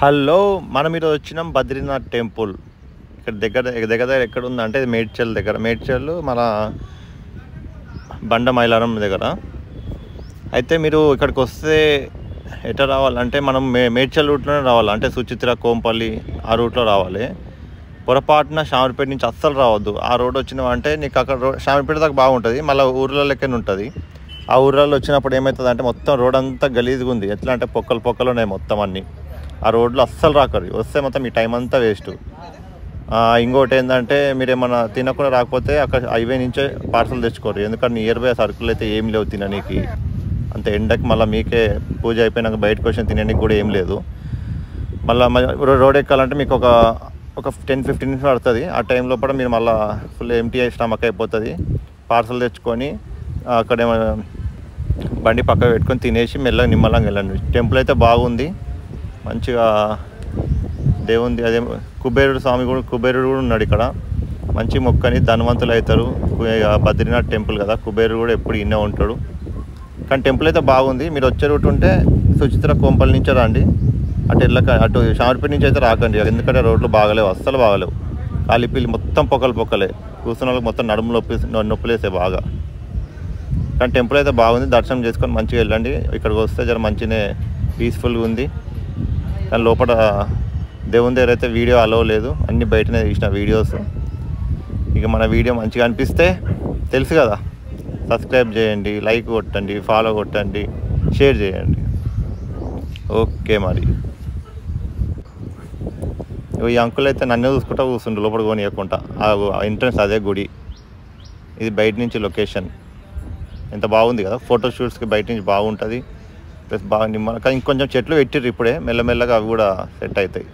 Hello, మనం ఈరోజు వచ్చినాం బద్రీనాథ్ టెంపుల్. ఇక్కడ దగ్గర ఎక్కడ ఉందంటే ఇది మేడ్చల్ దగ్గర. మేడ్చల్ మన బండ మైలారం దగ్గర. అయితే మీరు ఇక్కడికి వస్తే ఎట్లా రావాలంటే మనం మేడ్చల్ రూట్లోనే రావాలి. అంటే సుచిత్ర, కోంపల్లి ఆ రూట్లో రావాలి. పొరపాటున షామర్పేట నుంచి అస్సలు రావద్దు. ఆ రోడ్ వచ్చినావంటే నీకు అక్కడ షామర్పేట దాకా బాగుంటుంది, మళ్ళీ ఊర్ల లెక్కనే ఉంటుంది. ఆ ఊర్లలో వచ్చినప్పుడు ఏమవుతుంది అంటే మొత్తం రోడ్ అంతా గలీజ్గా ఉంది. ఎట్లా అంటే పొక్కలు ఉన్నాయి మొత్తం అన్నీ. ఆ రోడ్లో అస్సలు రాకరు. వస్తే మొత్తం మీ టైం అంతా వేస్ట్. ఇంకోటి ఏంటంటే మీరు ఏమన్నా తినకుండా రాకపోతే అక్కడ హైవే నుంచే పార్సల్ తెచ్చుకోరు. ఎందుకంటే నియర్ బై సరుకులు అయితే ఏం లేవు తినడానికి. అంత ఎండకి మళ్ళీ మీకే పూజ అయిపోయినాక బయటకు వచ్చి తినడానికి కూడా ఏం లేదు. మళ్ళీ రోడ్ ఎక్కాలంటే మీకు ఒక 10-15 నిమిషాలు పడుతుంది. ఆ టైం లోపల మీరు మళ్ళీ ఫుల్ ఎంటీ స్టమక్ అయిపోతుంది. పార్సల్ తెచ్చుకొని అక్కడ బండి పక్క పెట్టుకొని తినేసి మెల్లగా నిమ్మలంగా వెళ్ళండి. టెంపుల్ అయితే బాగుంది, మంచిగా దేవుంది. అదే కుబేరుడు కూడా ఉన్నాడు ఇక్కడ. మంచి మొక్కని ధనవంతులు అవుతారు. బద్రీనాథ్ టెంపుల్ కదా, కుబేరుడు కూడా ఎప్పుడు ఇన్నే ఉంటాడు. కానీ టెంపుల్ అయితే బాగుంది. మీరు వచ్చే రూట్ ఉంటే సుచిత్ర, కోంపల్లి నుంచే రండి. అటు షామర్పేట నుంచి అయితే రాకండి, ఎందుకంటే రోడ్లు బాగలేవు, అస్సలు బాగలేవు. కాలిపిల్లి మొత్తం పొక్కలే. కూర్చున్న వాళ్ళకి మొత్తం నడుము నొప్పులేసే బాగా. కానీ టెంపుల్ అయితే బాగుంది. దర్శనం చేసుకొని మంచిగా వెళ్ళండి. ఇక్కడికి వస్తే జర మంచిగానే పీస్ఫుల్గా ఉంది. కానీ లోపల దేవుని దగ్గర అయితే వీడియో అలవ్ లేదు, అన్నీ బయటనే తీసిన వీడియోస్. ఇక మన వీడియో మంచిగా అనిపిస్తే తెలుసు కదా, సబ్స్క్రైబ్ చేయండి, లైక్ కొట్టండి, ఫాలో కొట్టండి, షేర్ చేయండి. ఓకే, మరి ఈ అంకుల్ అయితే నన్నే చూసుకుంటా కూర్చుండు, లోపల కొనియకుండా. ఆ ఎంట్రన్స్ అదే గుడి. ఇది బయట నుంచి లొకేషన్. ఎంత బాగుంది కదా, ఫోటోషూట్స్కి బయట నుంచి బాగుంటుంది. ప్లస్ బాగా కానీ ఇంకొంచెం చెట్లు పెట్టిర్రు ఇప్పుడే, మెల్లమెల్లగా అవి కూడా సెట్ అవుతాయి.